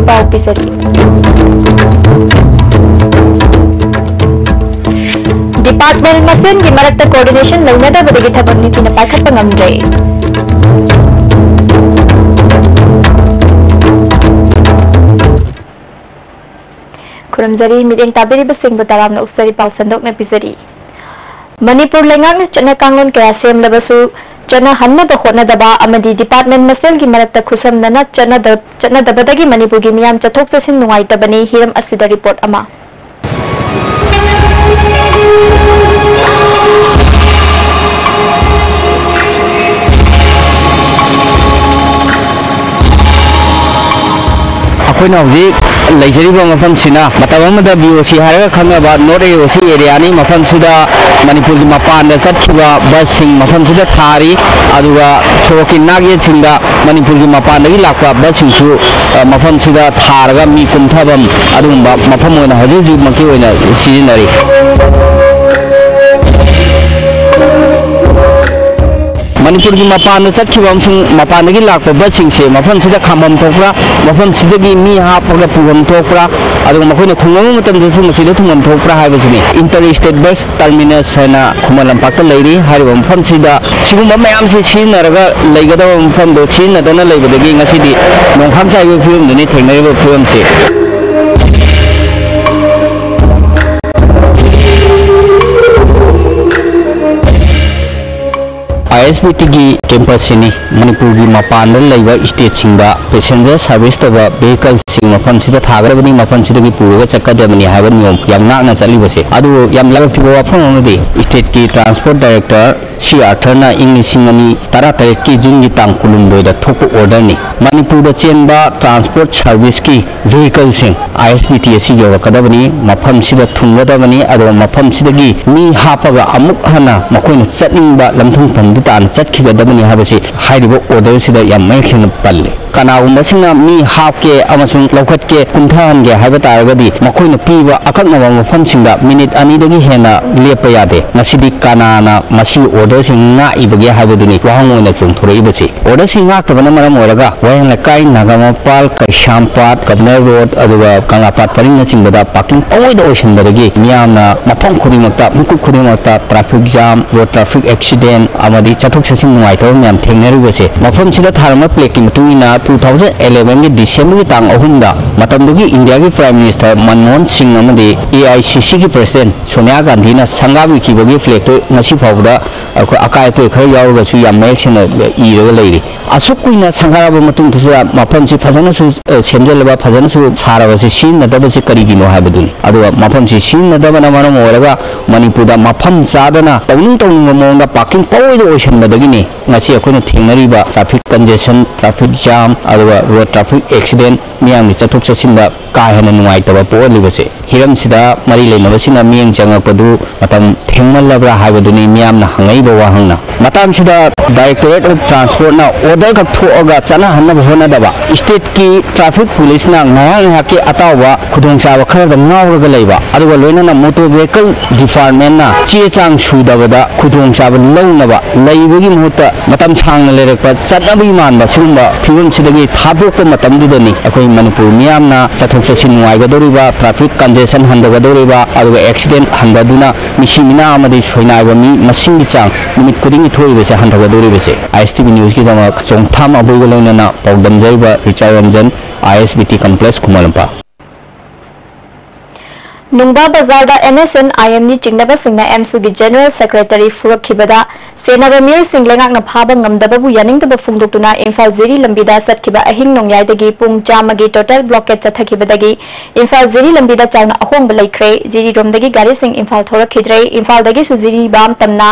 पाव पिसरी department मसेन की मरक्ता coordination लौनदबदगी थबक नीतिना पाइखत्पा ngamdre खुरमजरी मिदेंग ताबिरिब Singh बताराम उक्सरी पाव संदोक ने पिसरी मणिपुर लेंगांग चना कांगलोन कया सेमलबसु चना हन्नब होनदबा अमदी डिपार्टमेंट मसेल की मरक्ता खुसमनना चना दबदगी मणिपुर की मियाम चथोक चसिन नुंगाइतबनी हिरम असिदा रिपोर्ट अमा अखोइना हौजिक लेजरीबा मफम सिना मतबमदा बीओसी हारगा खंगबा नॉर्थ एओसी एरिया नि मफम सिदा मणिपुर की मपान चटखिबा बस सिंग मफम सिदा थारी अदुगा सोकी नागे सिंगा मणिपुर की मपान दगी लाकवा बस सिंगसु मफम सिदा थारगा मी कुमथबम अदुंबा मफम ओइना हजिजि मकी ओइना सिजिनरी मणिपुर की मपान चटखिबम मपान की लाप बस से मफम से खाम थोपरा मफम से मी हापग पुगम थोपरा मखोन थुंगम थुंगम थोपरा है इंटर स्टेट बस टर्मिनस है खुमा लंपाक मफम से मैम से लेगदब मफम नोखाम चाइब फिल्म थेंग फिल्म से ISBT की कैंपस मणिपुर की मपान स्टेट पैसेंजर सर्विस तब वेहिकल मफम से थागरबनी मफम से पूरग चक्कदबनी है नियम याम चलीबसे वफम स्टेट की ट्रांसपोर्ट डायरेक्टर सी आर्थर इंग 2013 की जून की तांग कुलुमदोद थोप ऑर्डर ने मणिपुर चेंब ट्रांसपोर्ट सर्विस की वेहिकल ISBT यौरकदबनी मफम से थुंगदबनी मफम से मी हापग अमुक हना मखोन चटनिंग लमथुंफम तान चटखिगदबनी ऑर्डर से मयेक्सेंना पल्ले कनागुंबसिंगना मी हापके लौखटके कुंथहनगे हाइबा तारगदी मखोइना पीबा अकक्नबा मफमसिंगदा मिनिट अनिदगी हेना लेपा यादे मसिदी कनाना मसी ऑर्डर सिंग नाइबगे हाइबदुनी वाहंग ओइना चोंथोरइबसे ऑर्डर सिंग नाक्तबना मरम ओइरगा वायंग लकाई नागामपाल कैशामपाट गवर्नर रोड अदुगा कंगापाट परिंगना सिंगदा पार्किंग ओइदा ओइसनबदगी मियामना मफम खुदिमक्ता मुकुप खुदिमक्ता traffic jam road traffic accident अमदी चथोक चसिन नुंगाइतब म्याम थेंगनरिबसे मफम सिदा थारमा प्लेक की मतुइना 2011 की दिसंबर की तांग अहुमदा मतमदुगी इंडिया की प्राइम मिनिस्टर मनमोहन सिंह अमदी AICC की प्रेसिडेंट सोनिया गांधी ना संगाबी की फ्लैग तो ngasi फावदा अकाय तो खर यावगसु याम मयेक्सेंना इरगा लेरि असुक कुइना संगाराबा मतुंग थुसा मफम से फजनसु सेमजलबा फजनसु साराबसे सिनदबसे करिगिनो हाबदुनि अदुवा मफम से सिनदबना मरम ओरगा मणिपुरदा मफम चादना तौनिंग मोंगा पार्किंग पौइदो ओइसनबदगिनि ngasi अखोइना थेंगनरिबा traffic congestion traffic jam road traffic accident मियाम चथोक चसिन का हेन नुंगाइतबा पोलिबसे हिरम सिदा मरी लेनबसिना मियंग चंगपदु मतम थेंगमलबरा हाबदुनि मियाम हंगैब वाहंगना मतम सिदा डायरेक्टरेट ऑफ ट्रांसपोर्ट ना ऑर्डर का थोअगा चना हनब होनदबा स्टेट की ट्रैफिक पुलिस ना ngaya के अतावा खुदोंचाब खरद नावरगा लेबा अदुगा लोइना मोटर व्हीकल डिपार्टमेंट ना चे चांग सुदबदा खुदोंचाब लौनबा लेबगी मुहूर्त मतम सांगना लेरकपा चटनबी मानबा सुंबा फिल्म सिदगी थादोक मतमदुदनी अखोई मणिपुर मियामना चथोक चसिन नुंगाइगदोरिबा ट्रैफिक कंजेशन हंदगदोरिबा अदुगा एक्सीडेंट हंददुना मिसिमिना अमदि सोइनाइबा मी मसिंगी चांग निमित कुदिंगी थोइबसे हंदगदोरिबसे ISTV न्यूज की दमक चोंगथाम अबुइगा लोइनाना पौदमजैबा रिचा रंजन ISBT कॉम्प्लेक्स कुमालंपा नुंगबा बाजार NSN IM नि चिंगनबा सिंगना MSU की जनरल सेक्रेटरी फुरखिबदा सेनाबा मिर सिंगलेंगाक फाब ngamdababu yaninगदबा फुंगदोक्तुना इम्फाल जिरी लंबिदा सटखिबा अहिंग नोंयाइदगी पुंग चामगी टोटल ब्लॉकेट चथखिबदगी इम्फाल जिरी लंबिदा चांगना अहोंग बलैख्रे जिरी रोमदगी गाड़ी सिंग इम्फाल थोरखिद्रे इम्फाल दगी सुजिरी बाम तमना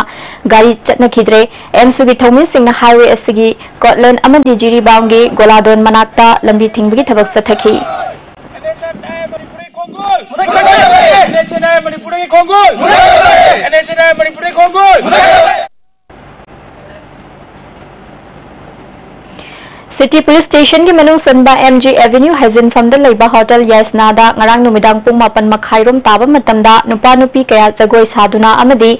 गाड़ी चटनखिद्रे MSU की थौमी सिंगना हाईवे असगी कोटलैंड अमदी जिरी बांगी गोलादोन मनाक्ता लंबी थिंगबगी थबक चथखि सिटी पुलिस स्टेशन की मनुंग सनबा MG एवेन्यू हाइजिन फमदा लेबा hotel यासनादा ngarang numidang pung 8 makhairom taba matamda nupa nupi kaya jagoi saduna amadi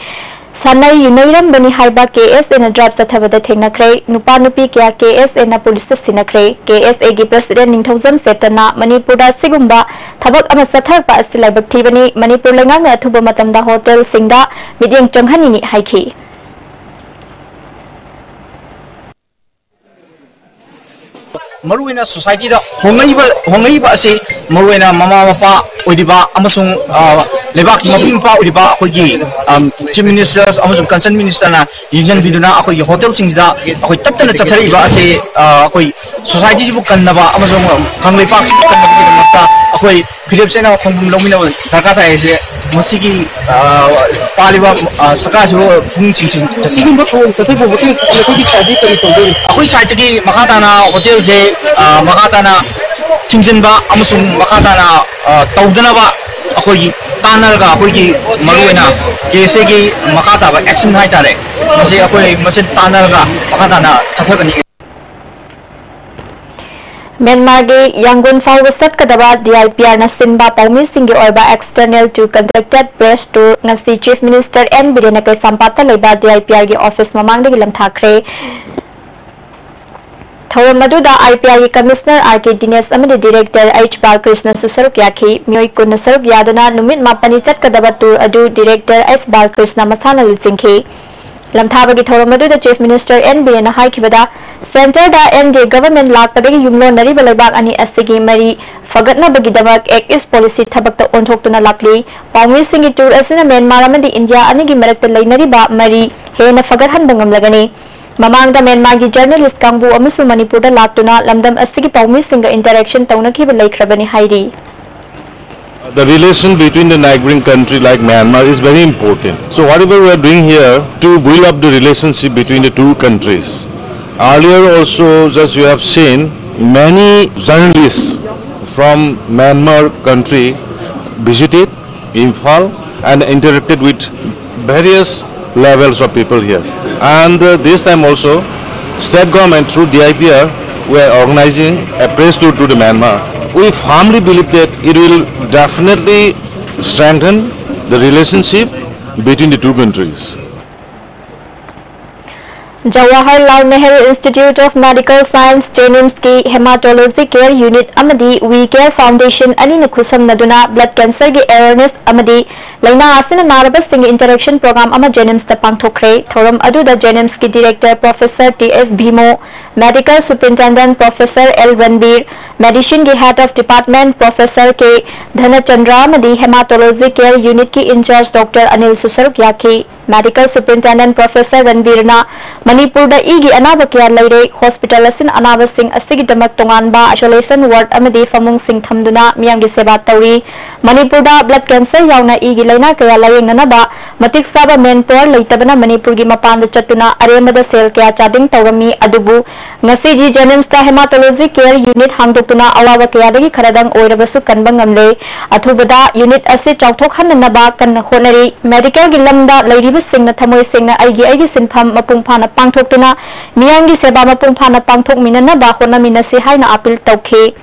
Sanai Yunairam Bani Haiba KSA na drive Satavada Tenakre, Nupa Nupi Kia KSA na police Sinakre, KSA gi President Ningthozam Setana, Manipura Sigumba, Tabak Amasatar Pa Silabak Tibani, Manipur Langang Atuba Matamda Hotel Singda, Midyang Changhanini Haiki. Maruina society da hongaiba ase maruina mama mapa odiba amasung lebak mapi mapa odiba akogi chief ministers amasung concerned minister na yingjan biduna akogi hotel singda akoi tattana chathari ba ase akoi society jibu kannaba amasung kanglei pak kannaba makta akoi philip sena khongbum lomina daka ta ase masigi paliba sakasu phung ching sigumba khong chathai bo hotel akoi shadi kari tawde akoi site gi makatana hotel je makatana chingjenba amasung makatana tawdanaba akoi tanarga akoi maruina kese gi makata ba action haitare mase akoi mase tanarga makatana chathagani Myanmar ge Yangon Falwasat Kadaba DIPR na Sinba Paumi Singi Orba external to conducted press tour ngasi Chief Minister N Birena kay Sampata Leba DIPR ge office mamang de gilam thakre Thawam maduda IPR ge Commissioner RK Dinesh amade Director H Balkrishna Susaruk yakhi Myoy kun Saruk Yadana numit mapani chat kadaba tour adu Director S Balkrishna masana lusingki Lamthabagi Thoramadu, the Chief Minister N B and Haikibada, Center da ND government lak padagi yumlo nari balabak ani asigi mari fagatna bagidabak ek is policy thabakta onthokuna lakli Paumi Singi tour asina Myanmar amadi India anigi marakta lainari ba mari hena fagathan bangam lagani Mamangda Myanmar gi journalist kangbu amusu Manipur da laktuna lamdam asigi Paumi Singa interaction taunaki balaikrabani hairi The relation between the neighboring country like Myanmar is very important. So whatever we are doing here to build up the relationship between the two countries. Earlier also, as you have seen, many journalists from Myanmar country visited Imphal and interacted with various levels of people here. And this time also, state government through DIPR we are organizing a press tour to the Myanmar. We firmly believe that it will definitely strengthen the relationship between the two countries. Jawaharlal Nehru Institute of Medical Science JNIMS ki Hematology Care Unit amadi We Care Foundation ani na khusam naduna blood cancer gi awareness amadi laina asina naraba sing interaction program ama JNIMS ta pangthokre thoram adu da JNIMS ki director Professor TS Bhimo Medical Superintendent Professor L Ranbir Medicine ki head of department Professor K Dhanachandra amadi Hematology Care Unit ki in charge Dr Anil Susaruk yakhi Medical Superintendent Professor Ranbir na Manipur da igi anaba kya laire hospital asin anaba sing asigi damak tongan ba isolation ward amadi famung sing thamduna miyam gi seba tauri Manipur da blood cancer yauna igi laina kaya layeng nana ba matik saba manpower leitabana Manipur gi mapan da chatuna aremada sel kya chading tawami adubu ngasi ji JNIMS ta hematology care unit hangdokuna awawa kya dagi kharadang oirabasu kanbang ngamle athubada unit ase chawthok hanna ba kan honari medical gi lamda lairi singna thamoi singna aigi sinpham mapung phana pangthokuna miyangi seba mapung phana pangthok minana ba hona minasi haina appeal tawkhe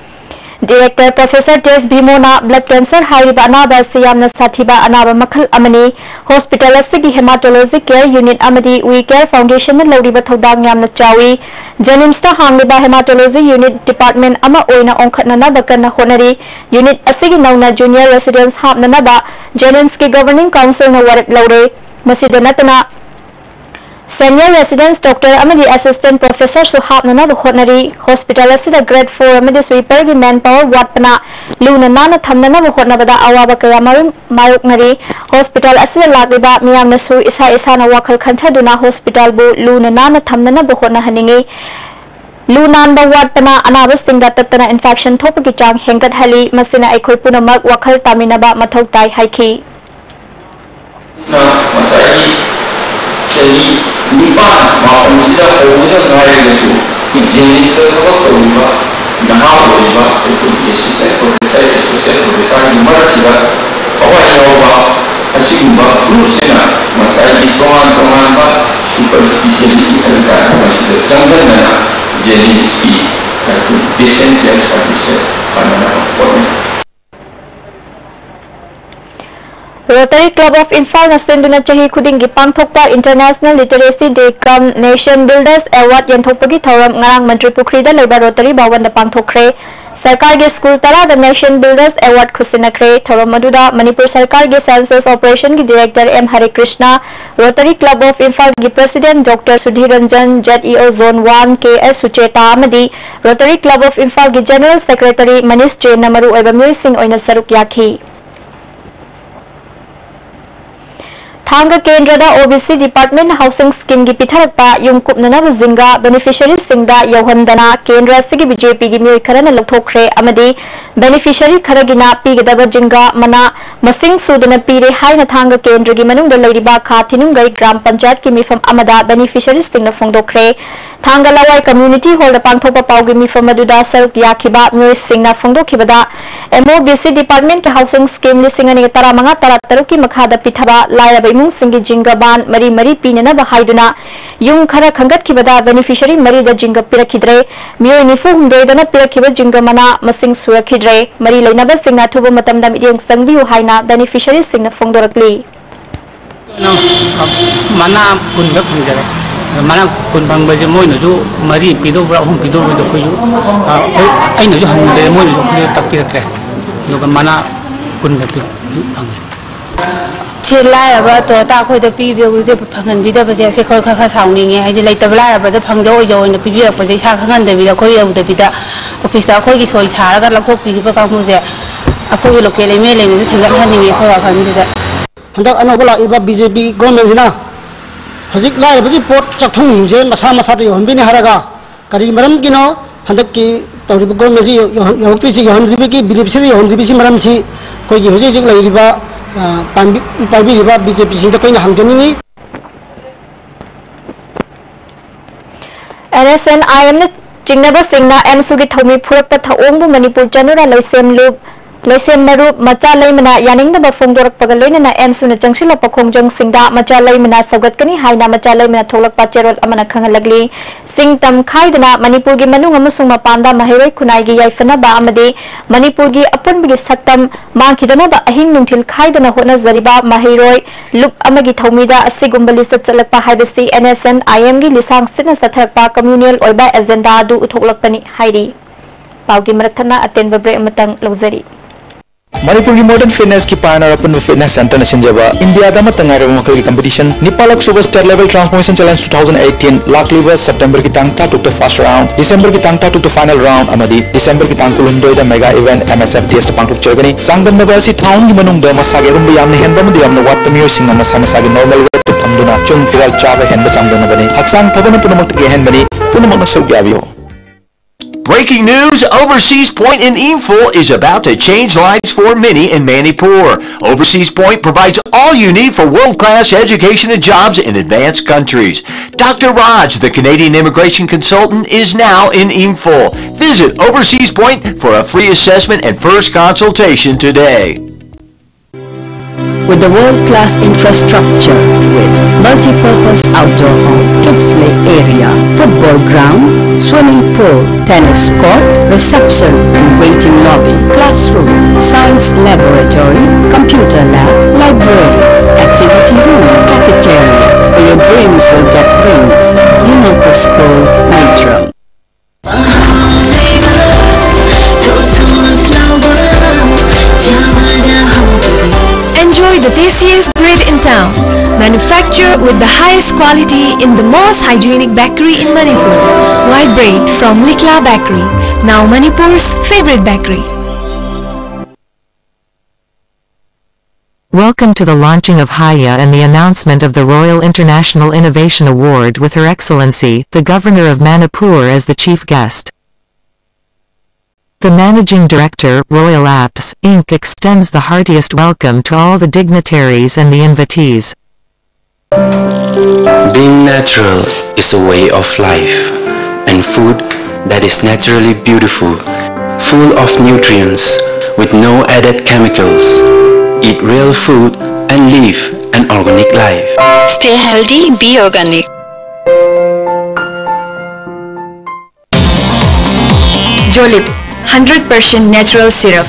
Director Professor TS Bhimo na blood cancer hairiba anaba siyamna sathiba anaba makhal amani hospital asigi hematology care unit amadi We Care Foundation na lawriba thodang yamna chawi JNIMS ta hangliba hematology unit department ama oina ongkhatna na bakana honari unit asigi nauna junior residents hapna na ba JNIMS ki governing council na warat lawre Masida natana Senior Residence Doctor amadi Assistant Professor Suhab nana honari Hospital asida Grade 4 amadi sweeper gi manpower watpana luna nana thamna na hotna bada awaba kaya maruk ngari Hospital asida lagiba miyamna su isa na wakhal khanthaduna hospital bu luna nana thamna na hotna haningi Lunan ba watpana anabas tingda tatana infection thopagi chang hengat hali masina aikhoi punamak wakhal tamina ba mathau tai haiki Masai jadi nipan maupun sudah kemudian hari itu jenis terkait dengan nama orang itu sosial di mana juga awal awal asyik berfungsi Masai di teman-teman super spesialis ada masih tersanjung jenis itu desain yang sangat pada nama Rotary Club of Imphal na senduna chahi khudingi pangthokpa International Literacy Day cum Nation Builders Award yanthokpagi thoram ngarang Mantri Pukri da leba Rotary Bhawan da pangthokre. Sarkar ge school tara the Nation Builders Award khusinakre. Thoram maduda Manipur Sarkar ge Census Operation gi Director M Hare Krishna, Rotary Club of Imphal gi President Dr. Sudhir Ranjan, ZEO Zone 1 KS Sucheta amadi Rotary Club of Imphal gi General Secretary Manish Jain namaru oiba myoy sing oina saruk yakhi. Thanga Kendra da OBC Department Housing Scheme gi pitharakpa yung kupnana buzinga beneficiary singda yohandana Kendra sigi BJP gi myoy kharana lokthokre amadi beneficiary kharagina pigdaba jinga mana masing sudana pire haina Thanga Kendra gi manungda leiriba kha thinungai gram panchayat ki mifam amada beneficiary singna phongdokre. Thanga Lawai Community Hall da pangthokpa paugi mifam aduda saruk yakhiba myoy singna phongdokhibada MOBC Department ki Housing Scheme lisingani taramanga tarataruk ki makhada pithaba lairaba imung singi jingaban mari mari pinana bahaiduna yung khara khangat kibada beneficiary mari da jinga pirakhidre mioy nifu humdoi dana pirakhiba jinga mana masing surakhidre mari leinaba singna thuba matamda midiang sangbiu haina beneficiary singna phongdorakli mana kun ga phungjare mana kun bang baje moi no ju mari pido bra hum pido do ko yu ai no ju hande moi no ko takpirakre no mana kun ga phang Chilai about Taco the people who's a Pangan Vida Possess a sounding. I like the Villa, but the Pango in the Pivia Possession and the Villa Koya with the Vita of Pistaco, so it's hard. I hope people come with a Koya local email and is to get handing a Koya consider. And that Anola Eva BJP Gomezina Hazik Lai, but the port Chatung, Masama Sati, on Bini Haraga, Karimaram Gino, Handaki, Gomezi, Yokichi, Hondibiki, Bilipsi, Hondibisi Maramsi, Koyi, Riva. NSN IM na jingnaba singna MSU gi thomi phurakpa thaongbu Manipur janura Laisem Marup Macha Laimana Yaning the Fondorak Pagaloina MSU na Jangshila Pakongjang Singda Macha Laimana Sagatkani Haina Macha Laimana Tolak Pacherol Amana Kangalagli Sing Tam Kaidana Manipur gi Manung amusung mapanda Mahiroi Kunai gi Yaifana ba amade Manipur gi Apun bigi Satam Mankidana ba Ahing Nuntil Kaidana Hona Zariba Mahiroi Lup Amagi Thomida Asigumbali Satsalakpa Haibasi NSN IM gi Lisang Sitna Sathakpa Communal Oiba Agenda du Utholakpani Haidi Paugi Marathana Atenba Bre Amatang Lozari Manipur की modern fitness की pioneer open fitness center ने संजयवा India दामा तंगारे वमकल की competition निपालक super state level transformation challenge 2018 लाख लीवर सितंबर की तांगता टुक first round दिसंबर की तांगता टुक final round अमदी दिसंबर की तांग कुलुंडोय दा मेगा event MSFTS पांगटुक चरगनी सांगदन नबासी टाउन की मनुंग दा मसागे रुंबी यामने हेनबा मदि यामने वाट मियो सिंग मसा मसागे normal weight थमदुना chung firal चाबे हेनबा सांगदन बनी हक्सांग फबन पुनमक के हेन बनी पुनमक सौ ग्यावियो Breaking news, Overseas Point in Imphal is about to change lives for many in Manipur. Overseas Point provides all you need for world-class education and jobs in advanced countries. Dr. Raj, the Canadian immigration consultant, is now in Imphal. Visit Overseas Point for a free assessment and first consultation today. With the world-class infrastructure with multi-purpose outdoor hall, kid-play area, football ground, swimming pool, tennis court, reception and waiting lobby, classroom, science laboratory, computer lab, library, activity room, cafeteria, where your dreams will get wings. Unico School, Matram. Enjoy the tastiest bread in town, manufactured with the highest quality in the most hygienic bakery in Manipur. White bread from Likla Bakery, now Manipur's favorite bakery. Welcome to the launching of Haya and the announcement of the Royal International Innovation Award with Her Excellency, the Governor of Manipur as the chief guest. The Managing Director, Royal Apps, Inc. extends the heartiest welcome to all the dignitaries and the invitees. Being natural is a way of life, and food that is naturally beautiful, full of nutrients, with no added chemicals. Eat real food and live an organic life. Stay healthy, be organic. Jolip 100% natural syrup,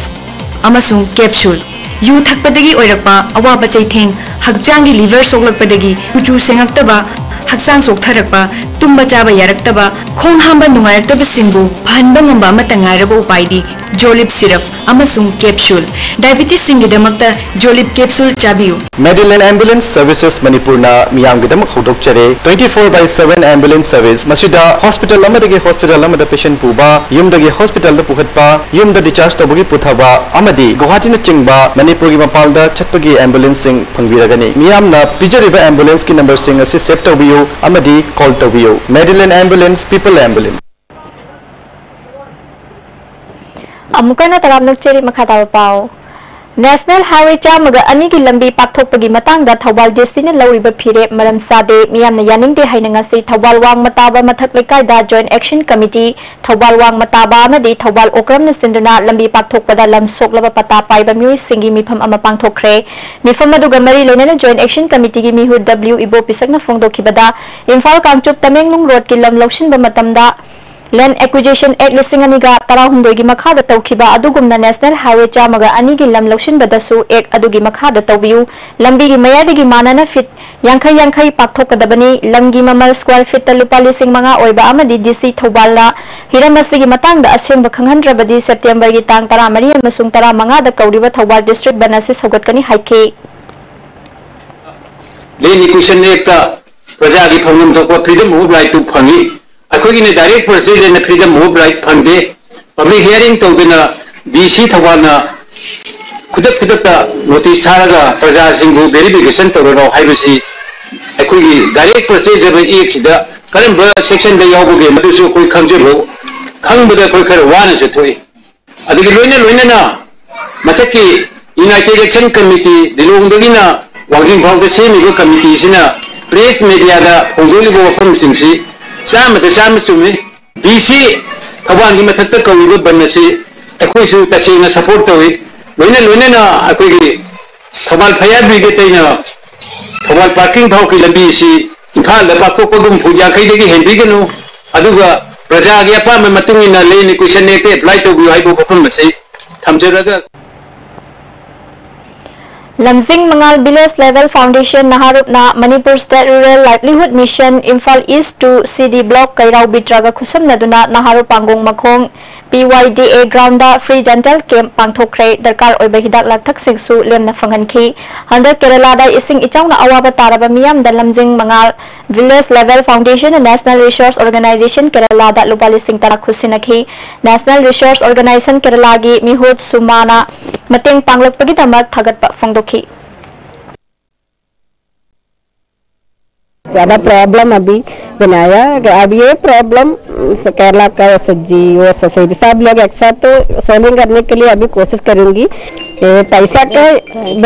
amasung capsule, yu thakpadagi oirakpa awaba chaitheng hakjangi liver soklakpadagi uchu sengaktaba haksang soktharakpa tumba chaba yaraktaba khong hamba nungairataba singbu phanba ngamba amata ngairaba upaidi jolip syrup amasung capsule diabetes singidamakta jolip capsule chabiu Medicine Ambulance Services Manipur na miyam gidamak hodokchare 24/7 ambulance service masida hospital amadagi hospital amada patient puba yumdagi hospital da puhatpa yumda discharge tabagi puthaba amadi Guwahati na chingba Manipur gi mapalda chatpagi ambulance sing phangbiragani miyam na pijariba ambulance ki number sing asi save tabiyu amadi call tabiyu Medicine Ambulance People Ambulance Amukana taramnak cheri makata pao National Highway chamaga ani ki lambi pakthokpagi matangda Thawal District na lawriba phire maram sade miyamna yaningde haina ngasi Thawal Wang Mataba mathak lekai da Joint Action Committee Thawal Wang Mataba amadi Thawal Okram na sinduna lambi pakthokpada lam soklaba pata paiba miwi singi mifam ama pangthokre mifam aduga mari leinana Joint Action Committee gi mihu W Ibo pisakna fongdokhibada Imphal Kangchup Tamenglung Road ki lam lawshinba matamda Land Acquisition Act Lisinganiga Tarahumdoi gi makhada tawkhiba adugumna National Highway chamaga ani gi lam lawshin badasu ek adugi makhada tawbiu lambi gi mayadagi manana fit yankhai pakthokadabani lamgi mamal square feet lupa lising manga oiba amadi DC Thobala hiramasi gi matangda asengba khanghandrabadi September gi tang 13 amasung 15 da kauriba Thobal district banasi sogatkani haike Land Acquisition Act praja gi phangum thokpa freedom of right to phangi अखोगी ने direct process and freedom of right फंडे public hearing तौदना DC थवाना खुदक notice थारगा प्रजा सिंगु verification तौरो हाइबसी अखोगी direct process जब एक सिदा करम section दे यावगे मदुसु कोई खंजेबो खंगबदा कोई खर वाना से थोई अदिगे लोइना मथकी यूनाइटेड एक्शन कमिटी दिलोंगदगिना वांजिंग फाउंड सेमिबो कमिटी सिना प्रेस मीडिया दा होजोलिबो वफम सिंगसी Sama sumi DC kawan gi mathakta kawiba banasi akoi su tasina support tawi loina na akoi gi thamal phaya bi ge taina thamal parking thau ki lambi si imphal da pakko ko dum phuja khai de gi henbi ge no aduga praja gi apa me matungi na le ni question ne te apply to bi ai bo phom masi thamjaraga Lamsing Mangal Village Level Foundation Naharupna Manipur State Rural Livelihood Mission Imphal East to CD Block Kairau Bitraga Khusam Naduna Naharup Pangong Makhong PYDA Ground Free Dental Camp Pangthokre Darkar Oiba Hidak Lakthak Singsu Lemna Phanganki Handa Kerala da Ising Ichawna Awaba Taraba Miyam da Lamsing Mangal Village Level Foundation and National Resource Organization Kerala da Lupali Sing Tara Khusinakhi National Resource Organization Kerala gi Mihut Sumana Mateng Panglakpagi damak thagatpa phongdokhi ज़्यादा problem अभी बनाया अब ये problem Kerala का सज्जी और society सब लोग एक साथ तो सॉल्विंग करने के लिए अभी कोशिश करूंगी पैसा का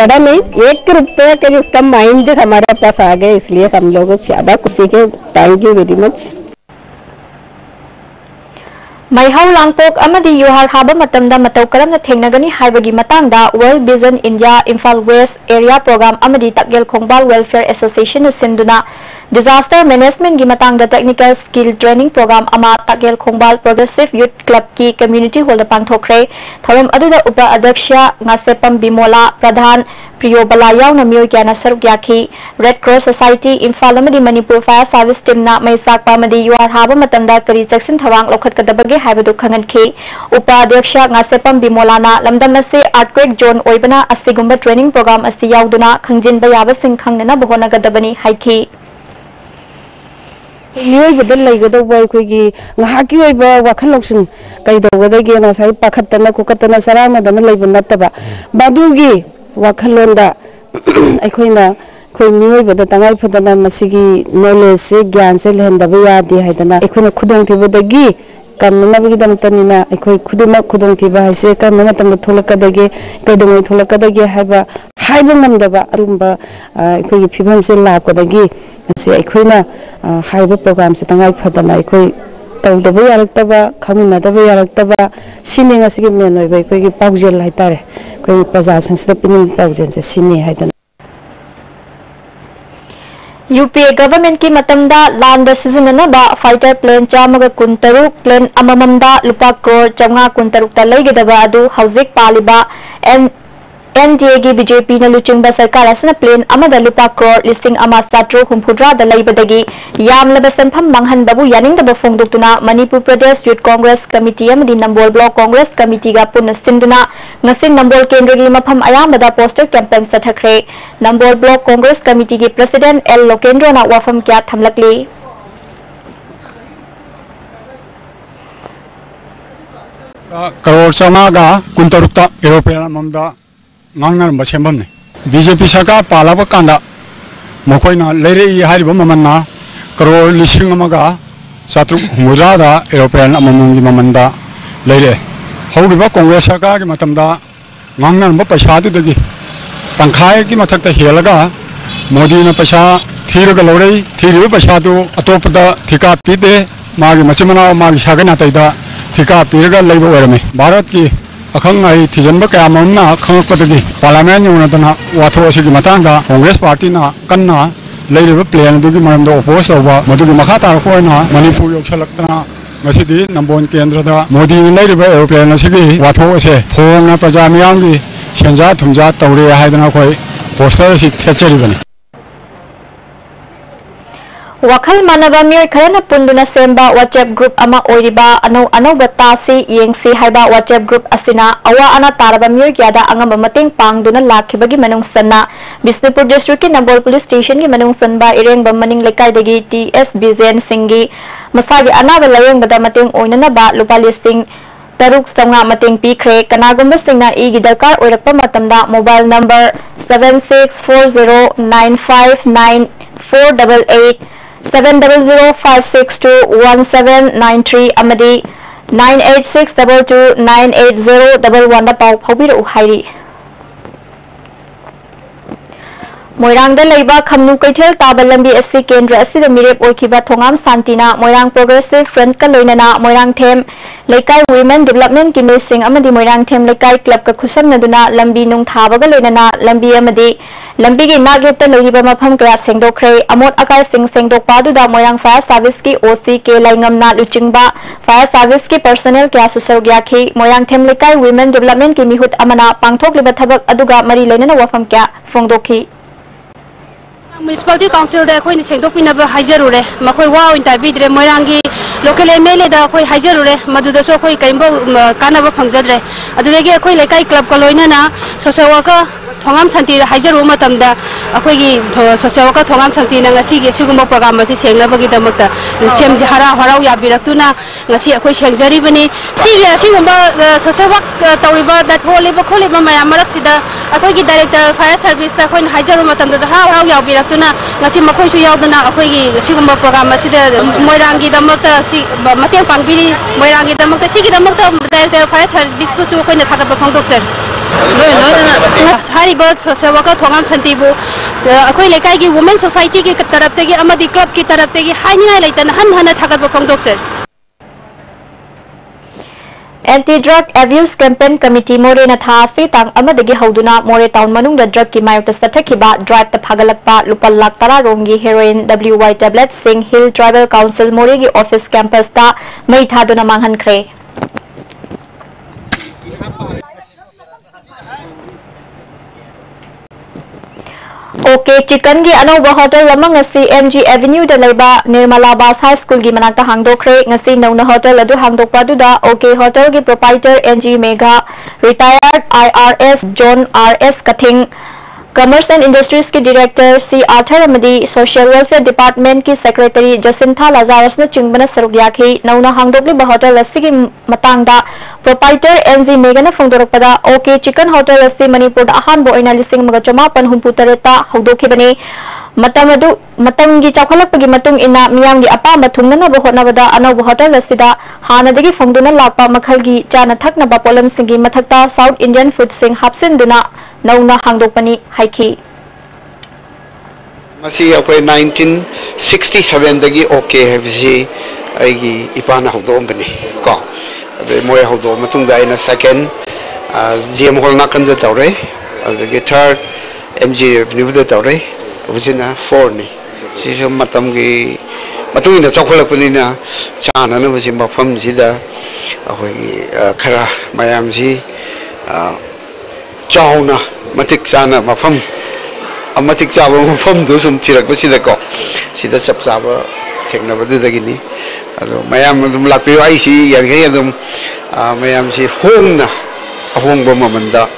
बड़ा नहीं 1 रुपये के लिए उसका माइंड हमारे पास आ गए इसलिए हम लोग ज़्यादा खुशी के thank you very much Maihau Langpok amadi Yuhar Haba matamda matau karamna thengnagani haibagi matangda World Vision India Imphal West Area Program amadi Takgel Khongbal Welfare Association sinduna Disaster Management gi matangda Technical Skill Training Program ama Takgel Khongbal Progressive Youth Club ki Community Hall da pangthokre thorom aduda upa adyaksha ngasepam Bimola Pradhan Priyobala yauna miyoi kyana saruk yakhi Red Cross Society Imphal amadi Manipur Fire Service Team na maisakpa amadi Yuhar Haba matamda kari jaksin thawang lokhatkadabage haibadu khanganki upadyaksha ngasepam Bimolana lamdam ase earthquake zone oibana asigumba training program asi yauduna khangjinba yaba sing khangnana bohonagadabani haiki मियोय बदल लेगदौबा अखोगी ngahaki oiba wakhal loksung kaidogadagi na sai pakhatana kokatana sarangna leiba nattaba badugi wakhalonda अखोइना अखोइ मियोय बदा तंगाइ Fadna मसिगी knowledge से ज्ञान से लहंदबा यादे हाइदना अखोइना खुदोंग थिबदगी कमनबगी दमतनिना अखोइ खुदुमा खुदोंग थिबा हाइसे कमना तंग थोलकदगे कैदोंग थोलकदगे हाइबा हाइबा ngамदबा अरुंबा अखोइ फिबम से लापकदगी से अखोइना हाइबा प्रोग्राम से तंगाइ फदना अखोइ तौदबा यारक्तबा खमिनदबा यारक्तबा सिनिंग असिगी मेन ओइबा अखोइगी पाउजेल हाइतारे अखोइ प्रजा संस्था पिनिंग पाउजेल से सिनि हाइदना UPA government ki matamda land sizinanaba fighter plane chamaga kuntaruk plane amamamda lupa crore 553 ta leigidaba adu hauzik paliba NDA gi BJP na luchingba sarkar asna plan amada lupa crore listing ama satro humpudra da laibadagi yamlaba senpham manghan babu yaning da bafongduktuna Manipur Pradesh Youth Congress Committee amadi Nambol Block Congress Committee ga punna sinduna ngasing Nambol Kendra gi mafam ayambada poster campaign sathakre Nambol Block Congress Committee gi President L Lokendra na wafam kya thamlakli crore चौनागा कुंतरुक्ता European ममदा ngangan ba sembam ne BJP sarkar palaba kanda mokoina leire I hariba mamanna crore lising amaga satru murada European amamungi mamanda leire haugiba Congress sarkar gi matamda ngangan ba paisa du dagi tangkhai gi mathakta helaga Modi na paisa thiraga lorei thiriba paisa du atopada thika pide magi machimana magi sagana taida thika piraga leiba werame Bharat ki अखंग आई थिजन क्या ममना खंगपदगी parliament योनदना वाथोसिगी Matanga Congress party ना कन्ना लेरिबा plane दुगी मरमदो oppose तौबा मदुगी मखा तारकोना Manipur योक्सलक्तना ngасidi नंबोन केंद्रदा Modi लेरिबा aeroplane असिगी वाथोसे फोंगना प्रजा मियांगी सेंजा थुमजा तौरे हाइदना खोय poster सि थेचरिबनी Wakal manaba mir kharana punduna semba WhatsApp group ama oiriba ano batasi yengsi haiba WhatsApp group asina awa ana taraba mir gyada angam mateng pangduna lakhibagi manung sanna Bisnupur district ki Nambol police station ki manung sanba ireng bamaning lekai dagi TS Bizen Singhi masagi anaba layeng bada mateng oinana ba lupa listing Taruk Sanga Mating Pikre, Kanagumba Singna Igi Dakar Urapa Matamda mobile number 7640959488 70056211793 Amadi 986229801 Pau Paubiru Hairi Moirang da leiba khamnu kaithel tabalambi asi kendra asi da mirep oikiba thongam santina Moirang Progressive Front ka loinana Moirang Them Lekai Women Development ki mising amadi Moirang Them Lekai Club ka khusam naduna lambi nung thabaga loinana lambi amadi lambi gi nageta loiba mafam kra sengdokre amot akai sengdok padu da Moirang Fire Service ki OC ke laingam na luchingba Fire Service ki personnel kya susar gya khi Moirang Them Lekai Women Development ki mihut amana pangthok liba thabak aduga mari leinana wafam kya phongdokhi Municipality Council da khoi ni sengdok pinaba haijarure makhoi wa in tabidre moirangi local MLA da khoi haijarure maduda so khoi kaimbo kanaba phangjadre adudagi khoi lekai club ka loina na social worker thongam santi haijaru matamda akhoi gi social worker thongam santi na ngasi gi sugumba program asi sengnabagi damakta semji harau ya biraktuna ngasi akhoi sengjari bani si gumba social work tawriba da tholiba kholiba mayam marak sida akhoi gi director fire service da khoi haijaru matamda harau ya biratuna ngasi makhoi su yaudana akhoi gi sugumba program asi da moirangi damakta si mateng pangbiri moirangi damakta si gi damakta director fire service pu su khoi na thakaba phangtok sir Hari bot social worker thongam santibu akhoi lekai gi women society ki taraf tegi amadi club ki taraf tegi hainai leitana han thagat ba phangdok sir Anti-Drug Abuse Campaign Committee More na thasi tang amadagi hauduna More Town manung da drug ki mayota sathakhiba drive ta phagalakpa lupal lakh tara rongi heroin WY tablets Sing Hill Tribal Council More gi office campus ta mai thaduna manghan khre Okay, chicken gi anova hotel lamang ngasi MG Avenue da laiba Nirmala Bas High School gi manakta hangdokre ngasi nauna hotel adu hangdokpa du da Okay hotel gi proprietor NG Mega retired IRS John RS Kathing Commerce and Industries की Director C. Arthur Amadi Social Welfare Department की Secretary Jacinta Lazarus ने चिंबना सरुग्याखी नौना हांगडोगली hotel लस्सी की मतंगदा Proprietor NG Megan फोंदोरक पदा OK Chicken Hotel लस्सी मणिपुर अहान बो इना listing मगचमा पनहुंपुतरेता हौदोखिबने Matangi चाखलपगी मतुंग इना मियांगी अपाम थुंगना बो होटनबदा अनौब होटल लस्सीदा हानदगी फोंदुना लापा मखलगी चाना थकनबा पोलम सिंगी मथक्ता South Indian Food Sing हप्सिनदुना नौना हांगदोकपनी हाइखी मसी अखोय 1967 दगी ओके हैबसी आइगी इपाना हौदोमबनी को अदे मोय हौदो मतुंगदा आइना सेकंड जीएम हॉल नाकंद तौरे अदगी थर्ड एमजी एवेन्यू तौरे उजिना 4 नि सिसो मतमगी मतुंगिना चौखलकपनिना चानना बसी मफम जिदा अखोय खरा मयामजी Chowna matik chana mafam amatik chaba mafam du sum thirak basida ko sida sab chaba thekna badu dagini ado mayam dum lakpi ai si yarge adum mayam si hongna ahongba mamanda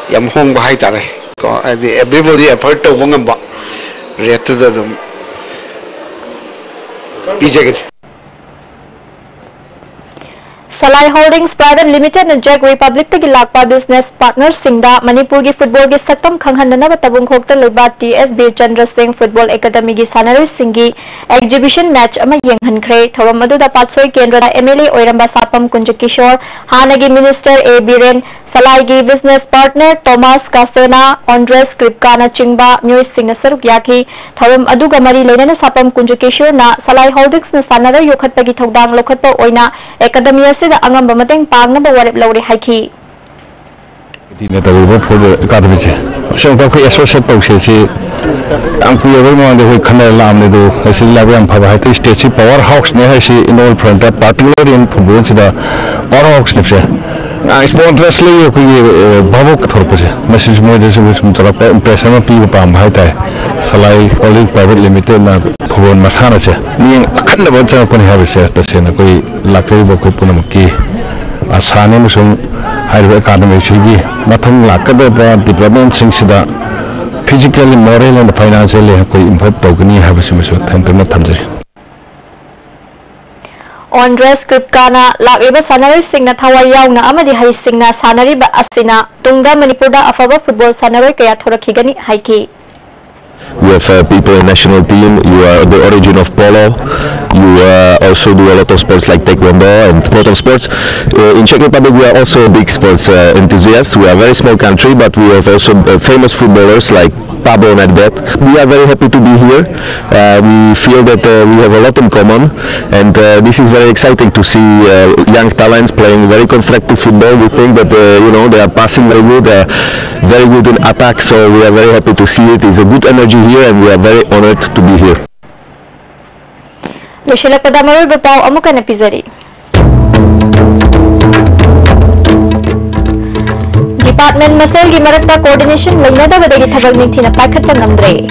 yam hongba hai tare ko everybody effort to bangamba rate to dum bijagin Salai Holdings Private Limited and Czech Republic tagi lakpa business partners singda Manipur gi football gi saktam khanghanna ba tabung khokta leba TSB Chandra Singh Football Academy gi sanari singi exhibition match ama yenghan khre thoram adu da patsoi kendra MLA oiramba sapam kunja kishore hanagi minister A Biren Salai gi business partner Thomas Kasena Andres Kripkana chingba music singna saruk yaki thoram adu ga mari lena sapam kunja kishore na Salai Holdings na sanara yokhat gi thodang lokhat pa oina academy da angam bamateng pang na bawarep lawri haiki dine tabu for academy che shong ka khoi associate tawse che ang ku yewe mo ande khoi khana lam ne do asil labe am phaba hate stage power house ne ha shi in all front particularly in football se da power house ne che sport wrestling ko ye babok thor pa che message mo de se sum tara pa impression pi pa am hai tai Salai Holdings Private Limited na phobon masana che ni akhan ba cha ko ni ha se ta se na koi lakri ba ko punam ki asane musung higher academy sigi mathang lakada ba development sing sida physically moral and financially koi improve togni ha ba se thank you thamjari Andres Kripkana lakiba sanari singna thawai yauna amadi hai singna sanari ba asina tungda Manipur da afaba football sanari kaya thorakhigani haiki We have people in national team. You are the origin of polo. You also do a lot of sports like taekwondo and motor sports. In Czech Republic, we are also big sports enthusiasts. We are a very small country, but we have also famous footballers like Pablo Nedved. We are very happy to be here. We feel that we have a lot in common, and this is very exciting to see young talents playing very constructive football. We think that they are passing very good, very good in attack. So we are very happy to see it. It's a good energy here, and we are very honored to be here. Loshilakpada marul bapau amuka na pizari. Department Masel gi marakta coordination lainada badagi thabal ningthina paikhatpa ngamdre.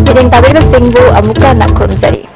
Miding tabirba singbu amuka na krumzari.